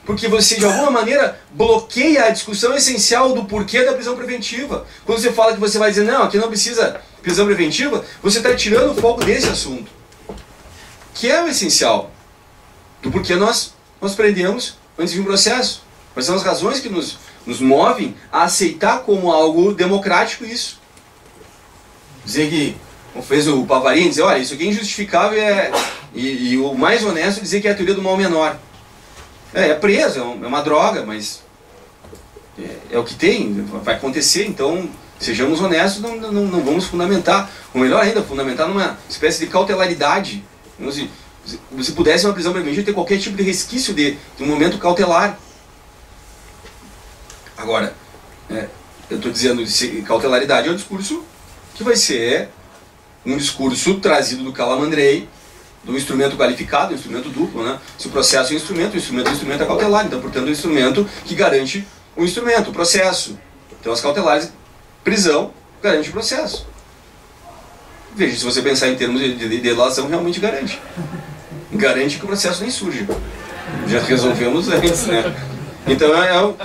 porque você de alguma maneira bloqueia a discussão essencial do porquê da prisão preventiva. Quando você fala que você vai dizer, não, aqui não precisa prisão preventiva, você está tirando o foco desse assunto, que é o essencial do porquê nós prendemos antes de um processo. Quais são as razões que nos movem a aceitar como algo democrático isso. Dizer que, como fez o Pavarini, dizer, olha, isso aqui é injustificável e o mais honesto é dizer que é a teoria do mal menor. É preso, é uma droga, mas é o que tem, vai acontecer, então sejamos honestos, não vamos fundamentar, ou melhor ainda, fundamentar numa espécie de cautelaridade. Como se pudesse uma prisão preventiva ter qualquer tipo de resquício de um momento cautelar. Agora, eu estou dizendo que cautelaridade é um discurso que vai ser um discurso trazido do Calamandrei, do instrumento qualificado, do instrumento duplo, né? Se o processo é um instrumento, o instrumento é cautelar, então, portanto, é um instrumento que garante o instrumento, o processo. Então, as cautelares, prisão, garante o processo. Veja, se você pensar em termos de delação, realmente garante. Garante que o processo nem surge. Já resolvemos antes, né? Então, é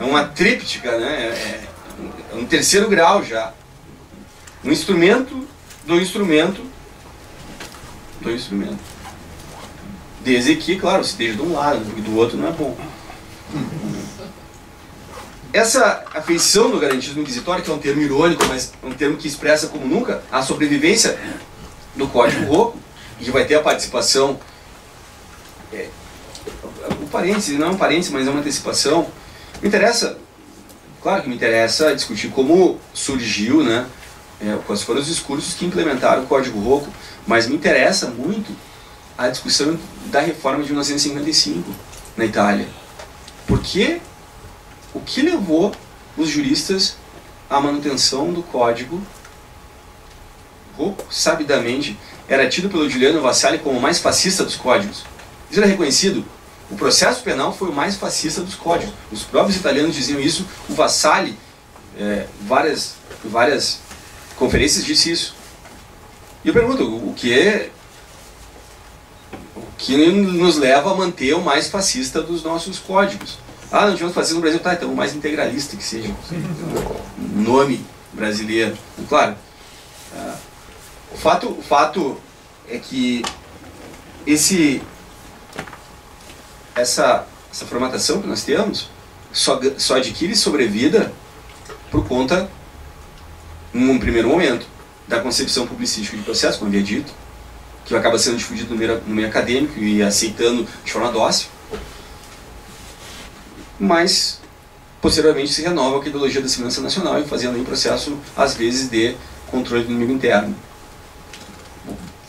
uma tríptica, né? É um terceiro grau já. Um instrumento do instrumento do instrumento. Desde que, claro, se esteja de um lado, porque do outro não é bom. Essa afeição do garantismo inquisitório, que é um termo irônico, mas é um termo que expressa como nunca a sobrevivência do Código Rocco, e que vai ter a participação, o parêntese, não é um parêntese, mas é uma antecipação. Me interessa, claro que me interessa discutir como surgiu, né, quais foram os discursos que implementaram o Código Rocco, mas me interessa muito a discussão da reforma de 1955 na Itália. Porque o que levou os juristas à manutenção do Código Rocco, sabidamente, era tido pelo Giuliano Vassalli como o mais fascista dos códigos. Isso era reconhecido. O processo penal foi o mais fascista dos códigos. Os próprios italianos diziam isso. O Vassalli, várias conferências, disse isso. E eu pergunto, o que nos leva a manter o mais fascista dos nossos códigos? Ah, não tivemos fascismo no Brasil, tá, então o mais integralista que seja. Um nome brasileiro. Claro, o fato é que essa formatação que nós temos só adquire sobrevida por conta, num primeiro momento, da concepção publicística de processo, como havia dito, que acaba sendo difundido no meio acadêmico e aceitando de forma dócil, mas posteriormente se renova com a ideologia da segurança nacional e fazendo aí um processo, às vezes, de controle do inimigo interno.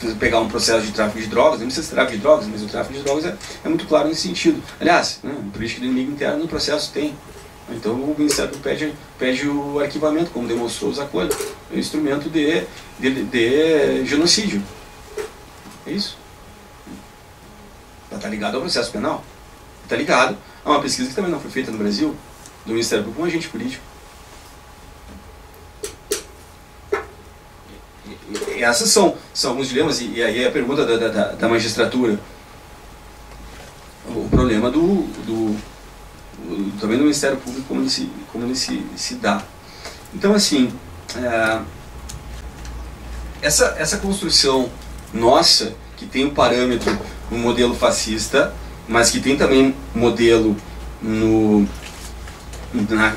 Vou pegar um processo de tráfico de drogas, não precisa ser tráfico de drogas, mas o tráfico de drogas é muito claro nesse sentido. Aliás, política do inimigo interno no processo tem. Então o Ministério pede o arquivamento, como demonstrou o Zaccolli, é um instrumento de genocídio. É isso. Está ligado ao processo penal. Está ligado a uma pesquisa que também não foi feita no Brasil, do Ministério Público, um agente político. E essas são alguns dilemas, e aí a pergunta da magistratura. O problema também do Ministério Público, como ele se dá. Então, assim, essa construção nossa, que tem o parâmetro no modelo fascista, mas que tem também modelo na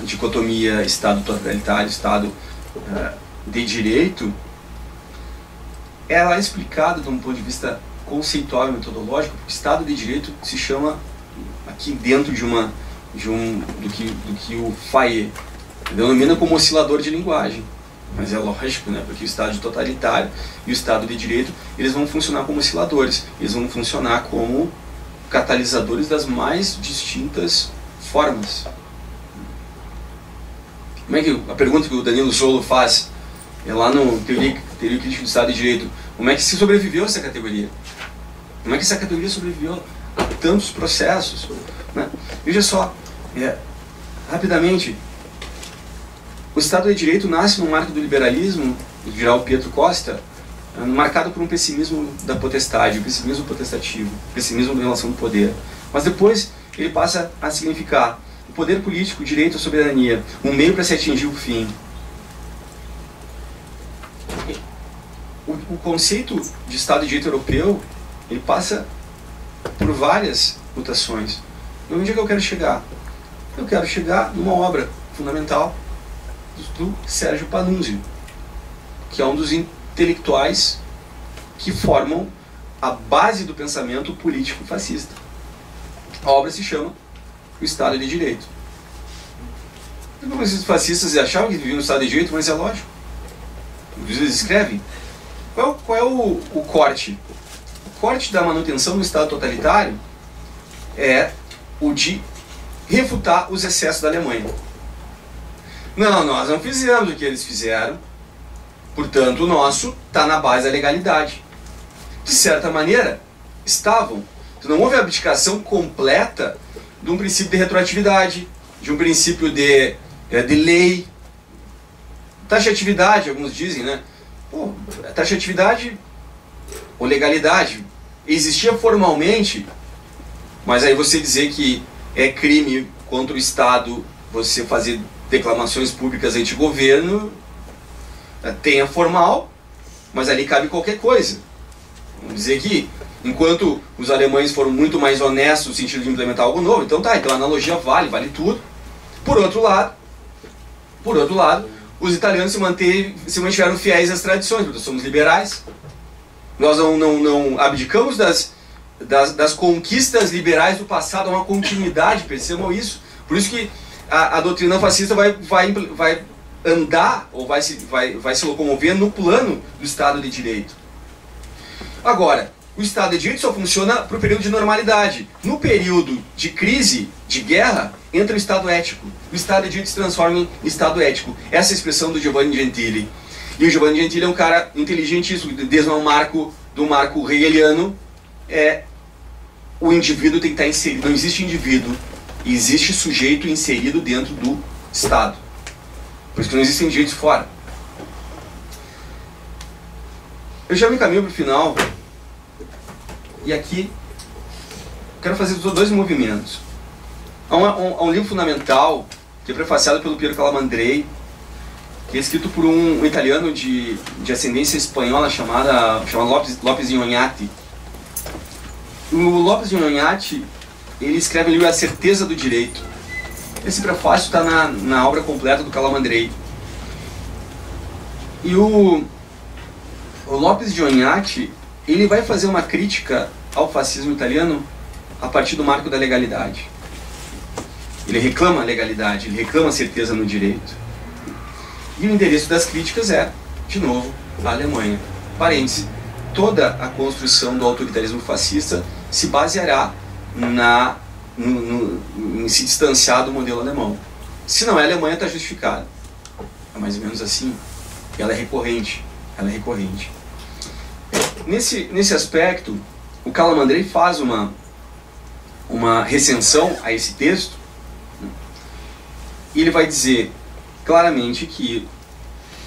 dicotomia Estado totalitário, Estado de direito, ela é explicada de um ponto de vista conceitual e metodológico, porque Estado de direito se chama, aqui dentro do que o Fayet denomina como oscilador de linguagem. Mas é lógico, né? Porque o Estado totalitário e o Estado de direito, eles vão funcionar como osciladores, eles vão funcionar como catalisadores das mais distintas formas. Como é que a pergunta que o Danilo Zolo faz lá no Teoria Crítica do Estado de Direito, como é que se sobreviveu essa categoria? Como é que essa categoria sobreviveu a tantos processos? Né? Veja só, rapidamente, o Estado de Direito nasce no marco do liberalismo, do geral Pietro Costa, marcado por um pessimismo da potestade, um pessimismo potestativo, pessimismo em relação ao poder. Mas depois ele passa a significar o poder político, o direito à soberania, um meio para se atingir o fim. O conceito de Estado de Direito europeu, ele passa por várias mutações. E onde é que eu quero chegar? Eu quero chegar numa obra fundamental do Sérgio Panunzio, que é um dos intelectuais que formam a base do pensamento político fascista. A obra se chama O Estado de Direito. E como esses fascistas achavam que viviam no Estado de Direito, mas é lógico. Eles escrevem. Qual é o corte? O corte da manutenção do Estado totalitário é o de refutar os excessos da Alemanha. Não, nós não fizemos o que eles fizeram, portanto o nosso está na base da legalidade. De certa maneira, estavam. Não houve abdicação completa de um princípio de retroatividade, de um princípio de lei. Taxatividade, alguns dizem, né? Pô, taxatividade ou legalidade existia formalmente, mas aí você dizer que é crime contra o Estado você fazer declamações públicas anti-governo, tenha formal, mas ali cabe qualquer coisa. Vamos dizer que, enquanto os alemães foram muito mais honestos no sentido de implementar algo novo, então tá, então a analogia vale tudo. Por outro lado, os italianos se mantiveram fiéis às tradições, porque nós somos liberais. Nós não abdicamos das conquistas liberais do passado, há uma continuidade, percebam isso. Por isso que a doutrina fascista vai andar, ou vai se locomover no plano do Estado de Direito. Agora, o Estado de Direito só funciona para o período de normalidade. No período de crise, de guerra, entra o Estado ético. O Estado de Direito se transforma em Estado ético. Essa é a expressão do Giovanni Gentili. E o Giovanni Gentili é um cara inteligentíssimo, desde o marco hegeliano, o indivíduo tem que estar inserido. Não existe indivíduo, existe sujeito inserido dentro do Estado. Por isso que não existem direitos fora. Eu já me encaminho para o final, e aqui quero fazer dois movimentos. Há um livro fundamental, que é prefaciado pelo Piero Calamandrei, que é escrito por um italiano de ascendência espanhola chamado Lopes de Oñate. O Lopes de Oñate, ele escreve o livro A Certeza do Direito. Esse prefácio está na obra completa do Calamandrei. E o Lopes de Oñate, ele vai fazer uma crítica ao fascismo italiano a partir do marco da legalidade. Ele reclama a legalidade, ele reclama a certeza no direito. E o endereço das críticas é, de novo, a Alemanha. Parêntese, toda a construção do autoritarismo fascista se baseará em se distanciar do modelo alemão. Se não é a Alemanha, está justificada. É mais ou menos assim. Ela é recorrente. Nesse aspecto, o Calamandrei faz uma recensão a esse texto, e ele vai dizer claramente que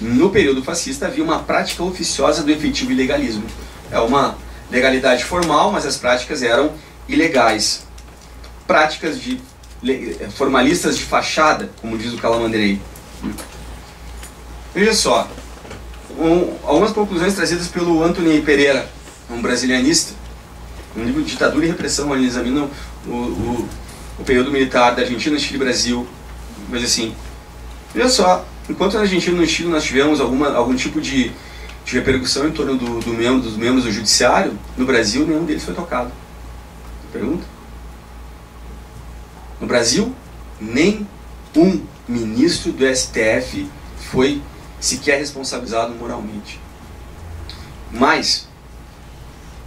no período fascista havia uma prática oficiosa do efetivo ilegalismo. É uma legalidade formal, mas as práticas eram ilegais. Práticas formalistas de fachada, como diz o Calamandrei. Veja só, algumas conclusões trazidas pelo Antony Pereira, um brasilianista, um livro de Ditadura e Repressão, onde ele examina o período militar da Argentina, Chile e Brasil. Mas assim, veja só, enquanto na Argentina e no Chile nós tivemos algum tipo de repercussão em torno dos membros do judiciário, no Brasil nenhum deles foi tocado. Pergunta? No Brasil, nem um ministro do STF foi sequer responsabilizado moralmente. Mas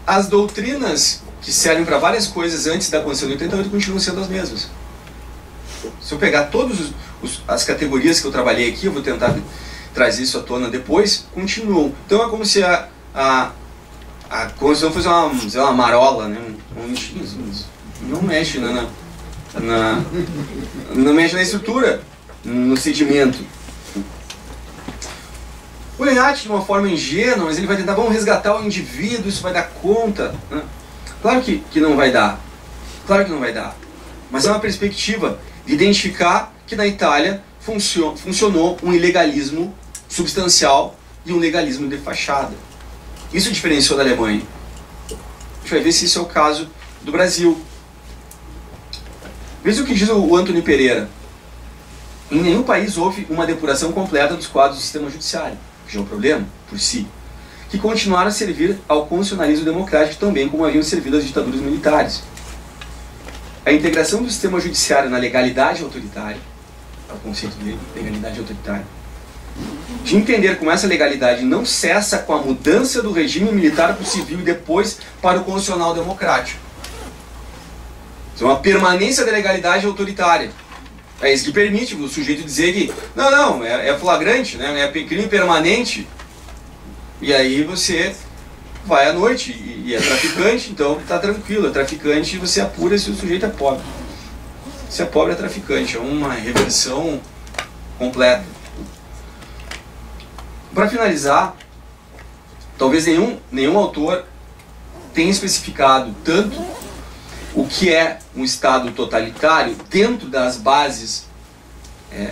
as doutrinas que servem para várias coisas antes da Constituição de 88 continuam sendo as mesmas. Se eu pegar todas as categorias que eu trabalhei aqui, eu vou tentar trazer isso à tona depois, continuam. Então é como se a Constituição fosse uma marola, né? Não mexe não mexe na estrutura, no sedimento. O Leonhardt, de uma forma ingênua, mas ele vai tentar, vamos resgatar o indivíduo, isso vai dar conta, né? Claro que não vai dar. Claro que não vai dar. Mas é uma perspectiva de identificar que na Itália funcionou um ilegalismo substancial e um legalismo de fachada. Isso diferenciou da Alemanha. A gente vai ver se isso é o caso do Brasil. Veja o que diz o Antônio Pereira. Em nenhum país houve uma depuração completa dos quadros do sistema judiciário, que já é um problema por si, que continuaram a servir ao constitucionalismo democrático também como haviam servido as ditaduras militares. A integração do sistema judiciário na legalidade autoritária, é o conceito dele, legalidade autoritária, de entender como essa legalidade não cessa com a mudança do regime militar para o civil e depois para o constitucional democrático. Isso é uma permanência da legalidade autoritária. É isso que permite o sujeito dizer que não, é flagrante, né? É crime permanente. E aí você vai à noite e é traficante, então está tranquilo, é traficante e você apura se o sujeito é pobre. Se é pobre é traficante, é uma reversão completa. Para finalizar, talvez nenhum autor tenha especificado tanto o que é um Estado totalitário dentro das bases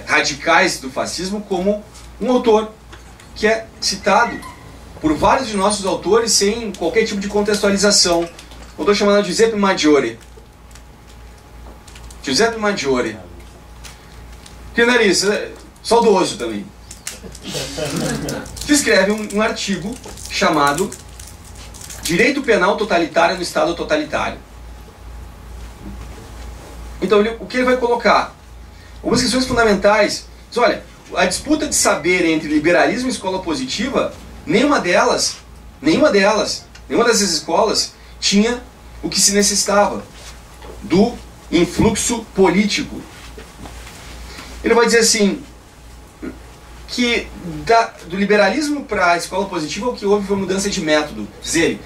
radicais do fascismo como um autor que é citado por vários de nossos autores sem qualquer tipo de contextualização. Um autor chamado Giuseppe Maggiore. Giuseppe Maggiore. Que nariz, saudoso também. Que escreve um artigo chamado Direito Penal Totalitário no Estado Totalitário. Então, o que ele vai colocar? Algumas questões fundamentais. Mas, olha, a disputa de saber entre liberalismo e escola positiva, nenhuma dessas escolas tinha o que se necessitava do influxo político. Ele vai dizer assim, que do liberalismo para a escola positiva o que houve foi mudança de método. Dizer,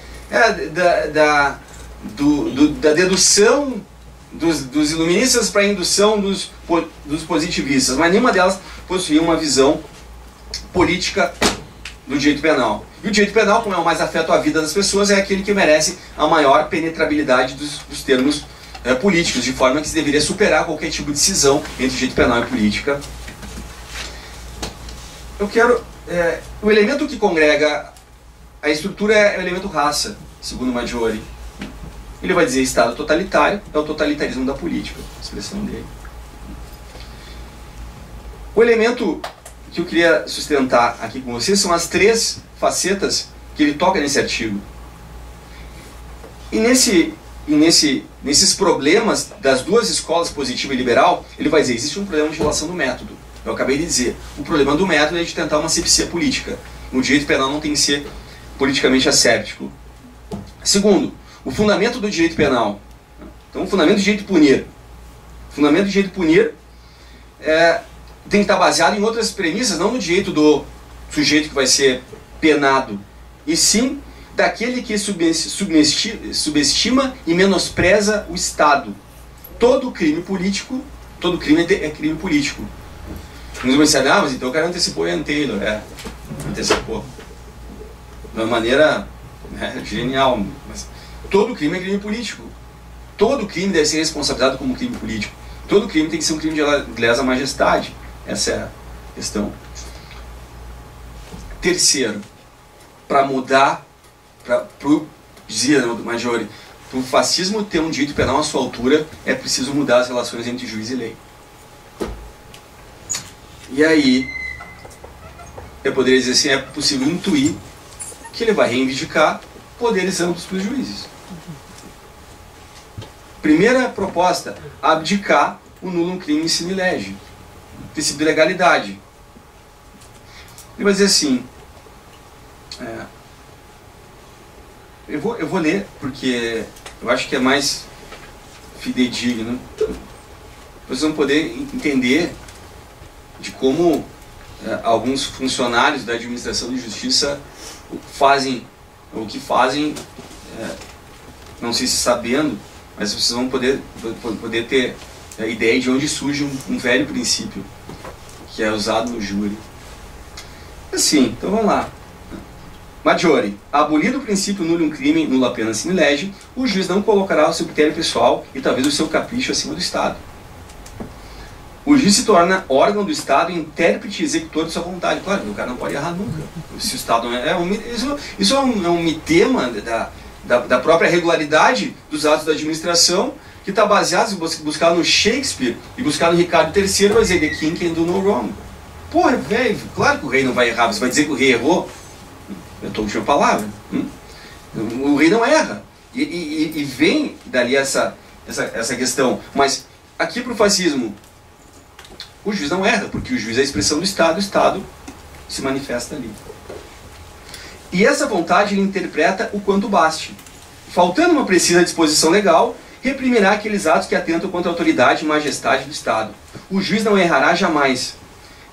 da dedução dos iluministas para a indução dos positivistas, mas nenhuma delas possuía uma visão política do direito penal. E o direito penal, como é o mais afeto à vida das pessoas, é aquele que merece a maior penetrabilidade dos termos políticos, de forma que se deveria superar qualquer tipo de cisão entre direito penal e política. Eu quero... o elemento que congrega a estrutura é o elemento raça, segundo Maggiore. Ele vai dizer Estado totalitário é o totalitarismo da política, a expressão dele. O elemento que eu queria sustentar aqui com vocês são as três facetas que ele toca nesse artigo. E nesses problemas das duas escolas, positiva e liberal, ele vai dizer, existe um problema de relação do método. Eu acabei de dizer, o problema do método é de tentar uma asepsia política. O direito penal não tem que ser politicamente asséptico. Segundo, o fundamento do direito penal. Então, o fundamento do direito punir. O fundamento do direito punir tem que estar baseado em outras premissas, não no direito do sujeito que vai ser penado, e sim daquele que subestima e menospreza o Estado. Todo crime político, todo crime é crime político. Uns vão dizer, mas então o cara antecipou Ian Taylor. Antecipou. De uma maneira genial. Mas todo crime é crime político. Todo crime deve ser responsabilizado como crime político. Todo crime tem que ser um crime de lesa majestade. Essa é a questão. Terceiro, para mudar, dizia Maggiore, para o fascismo ter um direito penal à sua altura, é preciso mudar as relações entre juiz e lei. E aí, eu poderia dizer assim, é possível intuir que ele vai reivindicar poderes amplos para os juízes. Primeira proposta, abdicar o nullum crimen sine lege, princípio de legalidade. Ele vai dizer assim, eu vou ler, porque eu acho que é mais fidedigno. Vocês vão poder entender de como alguns funcionários da administração de justiça fazem o que fazem, não sei se sabendo, mas vocês vão poder ter a ideia de onde surge um velho princípio que é usado no júri. Assim, então vamos lá. Maggiore, abolido o princípio nullum crime, nulla pena sine lege, o juiz não colocará o seu critério pessoal e talvez o seu capricho acima do Estado. O juiz se torna órgão do Estado, intérprete e executor de sua vontade. Claro, o cara não pode errar nunca. Se o Estado não isso é um mitema da própria regularidade dos atos da administração, que está baseado em buscar no Shakespeare e buscar no Ricardo III, vai dizer, the king can do no wrong. Porra, velho, claro que o rei não vai errar. Você vai dizer que o rei errou? Eu estou com a palavra. O rei não erra. E vem dali essa questão. Mas aqui para o fascismo, o juiz não erra, porque o juiz é a expressão do Estado, o Estado se manifesta ali. E essa vontade ele interpreta o quanto baste. Faltando uma precisa disposição legal, reprimirá aqueles atos que atentam contra a autoridade e majestade do Estado. O juiz não errará jamais,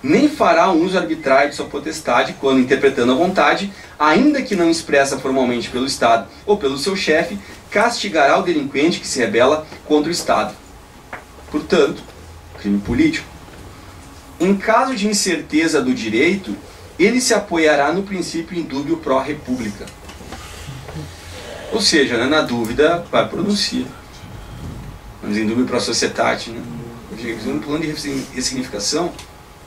nem fará um uso arbitrário de sua potestade quando, interpretando a vontade, ainda que não expressa formalmente pelo Estado ou pelo seu chefe, castigará o delinquente que se rebela contra o Estado. Portanto, crime político. Em caso de incerteza do direito, ele se apoiará no princípio indúbio pró-república. Ou seja, né, na dúvida, vai pronunciar. Mas indúbio pró-societate, né? Um plano de ressignificação.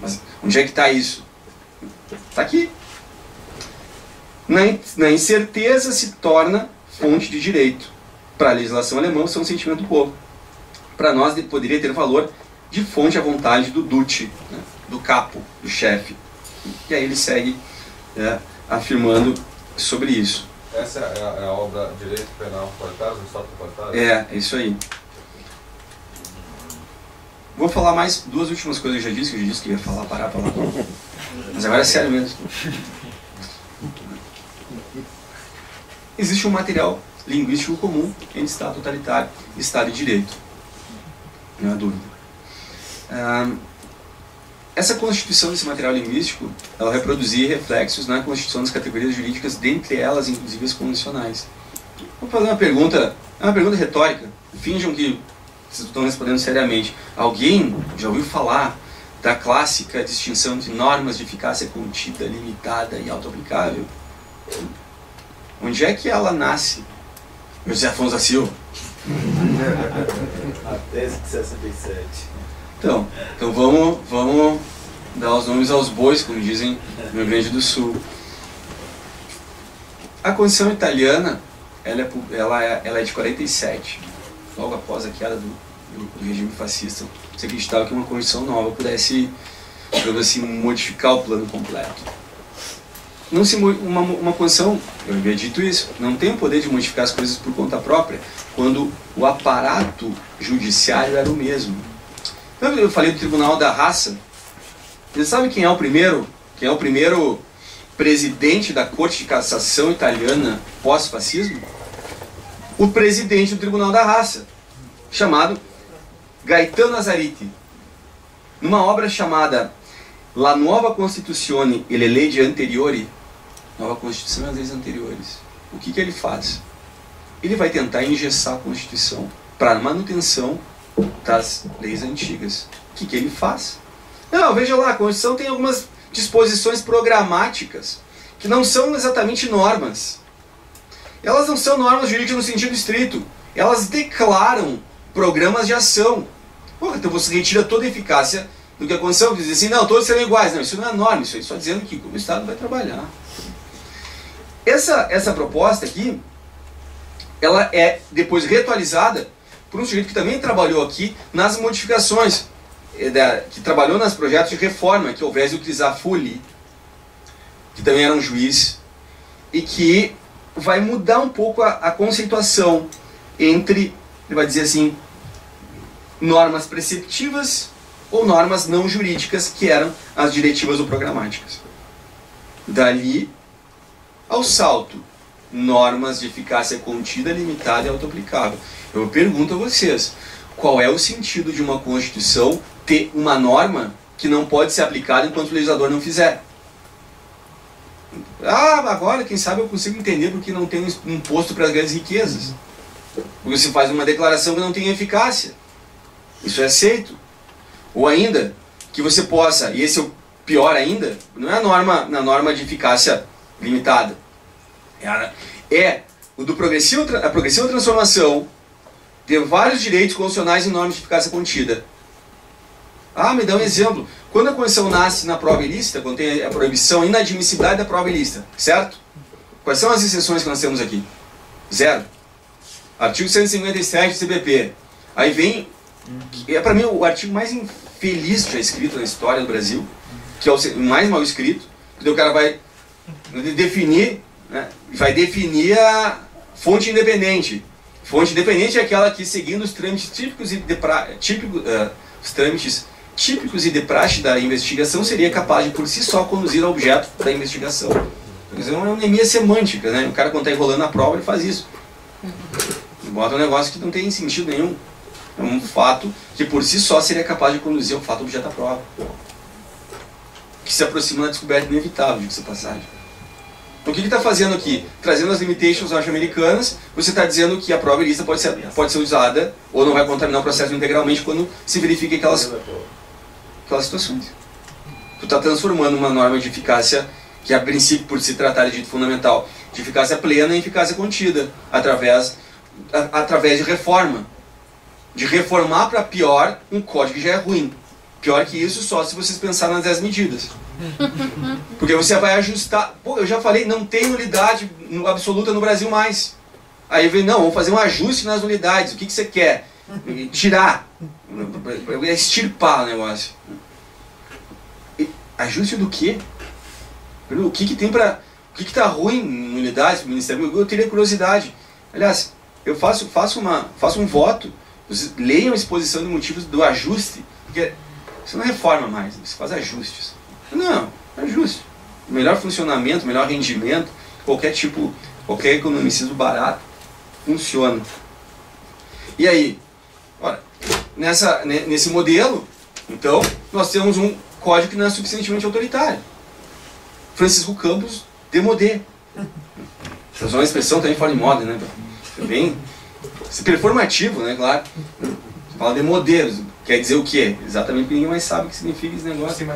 Mas onde é que está isso? Está aqui. Na incerteza se torna fonte de direito. Para a legislação alemã, isso é um sentimento do povo. Para nós, poderia ter valor de fonte à vontade do Duce, né? Do capo, do chefe. E aí ele segue afirmando sobre isso. Essa é a obra Direito Penal Quartário, do Estado Quartário? É isso aí. Vou falar mais duas últimas coisas que eu já disse que ia parar. Mas agora é sério mesmo. Existe um material linguístico comum entre Estado totalitário e Estado de Direito. Não há dúvida. Essa constituição desse material linguístico, ela reproduzia reflexos na constituição das categorias jurídicas, dentre elas, inclusive, as convencionais. Vou fazer uma pergunta, é uma pergunta retórica. Finjam que vocês estão respondendo seriamente. Alguém já ouviu falar da clássica distinção de normas de eficácia contida, limitada e auto-aplicável? Onde é que ela nasce? José Afonso da Silva. A tese de 67. Então vamos dar os nomes aos bois, como dizem no Rio Grande do Sul. A Constituição italiana, ela é de 47, logo após a queda do regime fascista. Se acreditava que uma Constituição nova pudesse, digamos assim, modificar o plano completo. Uma Constituição, eu havia dito isso, não tem o poder de modificar as coisas por conta própria, quando o aparato judiciário era o mesmo. Eu falei do Tribunal da Raça. Você sabe quem é o primeiro presidente da Corte de Cassação italiana pós-fascismo? O presidente do Tribunal da Raça, chamado Gaetano Nazariti. Numa obra chamada La Nuova Constituzione e le leggi anteriori, Nova Constituição e as leis anteriores, o que ele faz? Ele vai tentar engessar a Constituição para a manutenção das leis antigas. O que ele faz? Não, veja lá, a Constituição tem algumas disposições programáticas que não são exatamente normas. Elas não são normas jurídicas no sentido estrito. Elas declaram programas de ação. Porra, então você retira toda a eficácia do que a Constituição diz assim, não, todos serão iguais. Não, isso não é norma, isso aí só dizendo que como o Estado vai trabalhar. Essa proposta aqui, ela é depois reatualizada por um sujeito que também trabalhou aqui nas modificações, que trabalhou nos projetos de reforma, que ao invés de utilizar Fully, que também era um juiz, e que vai mudar um pouco a conceituação entre, ele vai dizer assim, normas preceptivas ou normas não jurídicas, que eram as diretivas ou programáticas. Dali ao salto, normas de eficácia contida, limitada e auto-aplicável. Eu pergunto a vocês, qual é o sentido de uma Constituição ter uma norma que não pode ser aplicada enquanto o legislador não fizer? Agora, quem sabe eu consigo entender porque não tem um imposto para as grandes riquezas. Porque se faz uma declaração que não tem eficácia. Isso é aceito. Ou ainda, que você possa, e esse pior ainda, não é na norma de eficácia limitada. É o do a progressiva transformação de vários direitos constitucionais em normas de eficácia contida. Me dá um exemplo. Quando a Constituição nasce na prova ilícita, quando tem a proibição, inadmissibilidade da prova ilícita, certo? Quais são as exceções que nós temos aqui? 0. Artigo 157 do CPP. Aí vem, para mim, o artigo mais infeliz já escrito na história do Brasil, que é o mais mal escrito, porque o cara vai definir, né, a fonte independente. Fonte independente é aquela que, seguindo os trâmites típicos e de praxe da investigação, seria capaz de, por si só, conduzir ao objeto da investigação. É uma anemia semântica, né? O cara, quando está enrolando a prova, ele faz isso. Ele bota um negócio que não tem sentido nenhum. É um fato que, por si só, seria capaz de conduzir ao fato objeto da prova. Que se aproxima da descoberta inevitável, diga-se de passagem. Então, o que está fazendo aqui? Trazendo as limitations norte-americanas, você está dizendo que a prova ilícita pode ser usada ou não vai contaminar o processo integralmente quando se verifique aquelas situações. Tu está transformando uma norma de eficácia, que a princípio, por se tratar de dito fundamental, de eficácia plena em eficácia contida, através de reforma. De reformar para pior um código que já é ruim. Pior que isso, só se vocês pensarem nas 10 medidas. Porque você vai ajustar. Pô, eu já falei, não tem nulidade absoluta no Brasil mais. Aí vem, não, vamos fazer um ajuste nas nulidades. O que você quer? Tirar. Extirpar o negócio. Ajuste do quê? O que tem para... O que está ruim em nulidades para o Ministério? Eu teria curiosidade. Aliás, eu faço um voto. Vocês leiam a exposição de motivos do ajuste. Porque você não reforma mais, você faz ajustes. Não, ajuste. Melhor funcionamento, melhor rendimento, qualquer economicismo barato, funciona. E aí, ora, nesse modelo, então, nós temos um código que não é suficientemente autoritário. Francisco Campos demodé. Essa é uma expressão também fora de moda, né? Bem performativo, né? Claro. Você fala demodé, quer dizer o quê? Exatamente porque ninguém mais sabe o que significa esse negócio.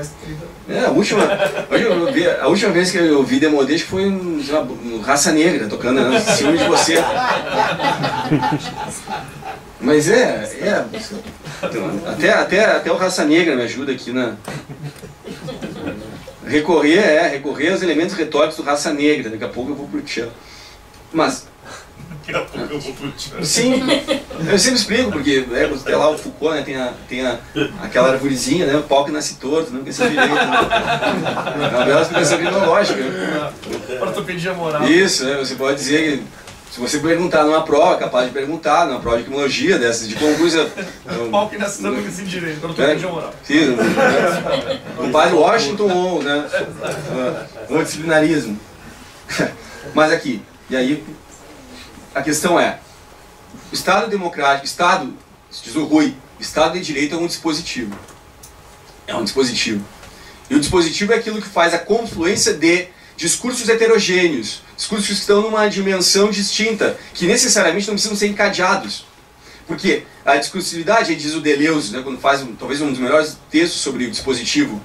A última vez que eu vi demodé foi no Raça Negra, tocando em cima de você. Mas até o Raça Negra me ajuda aqui na... Recorrer aos elementos retóricos do Raça Negra. Daqui a pouco eu vou pro tchan. Mas... Daqui a pouco eu vou pro tchan. Sim, eu sempre explico, porque até lá o Foucault, né, tem aquela arvorezinha, né, o pau que nasce torto, não pensa direito. É uma bela explicação cronológica. Ortopedia moral. Isso, você pode dizer que se você perguntar numa prova, é capaz de perguntar, numa prova de etimologia, dessas de concurso... O pau que nasce torto que se direito, ortopedia moral. Sim, o padre Washington ou, né, o disciplinarismo. Mas aqui, e aí... A questão é, o Estado democrático, diz o Rui, Estado de Direito é um dispositivo. É um dispositivo. E o dispositivo é aquilo que faz a confluência de discursos heterogêneos, discursos que estão numa dimensão distinta, que necessariamente não precisam ser encadeados. Porque a discursividade, diz o Deleuze, né, quando faz talvez um dos melhores textos sobre o dispositivo,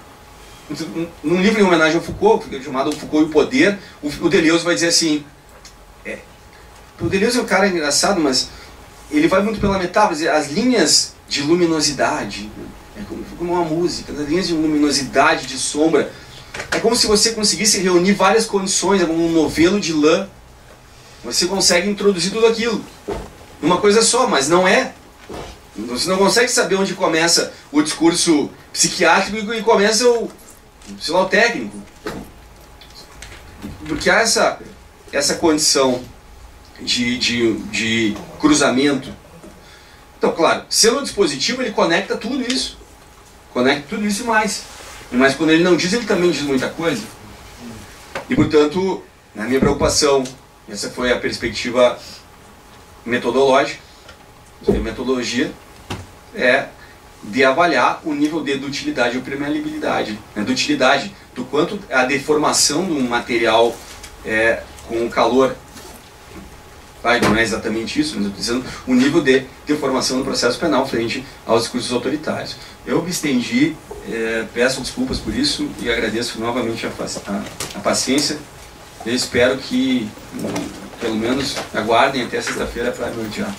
num livro em homenagem ao Foucault, chamado Foucault e o Poder, o Deleuze vai dizer assim... O Deleuze é um cara engraçado, mas ele vai muito pela metáfora, as linhas de luminosidade, é como uma música, as linhas de luminosidade, de sombra, é como se você conseguisse reunir várias condições, como um novelo de lã, você consegue introduzir tudo aquilo, numa coisa só, mas não é. Você não consegue saber onde começa o discurso psiquiátrico e começa o técnico. Porque há essa condição de cruzamento. Então, claro, sendo um dispositivo, ele conecta tudo isso. Conecta tudo isso e mais. Mas quando ele não diz, ele também diz muita coisa. E, portanto, na minha preocupação, essa foi a perspectiva metodológica, a metodologia, é de avaliar o nível de dutilidade ou permeabilidade. Dutilidade, do quanto a deformação de um material com o calor Não é exatamente isso, mas eu estou dizendo o nível de formação no processo penal frente aos discursos autoritários. Eu me estendi, peço desculpas por isso e agradeço novamente a paciência. Eu espero que, pelo menos, aguardem até sexta-feira para me odiar.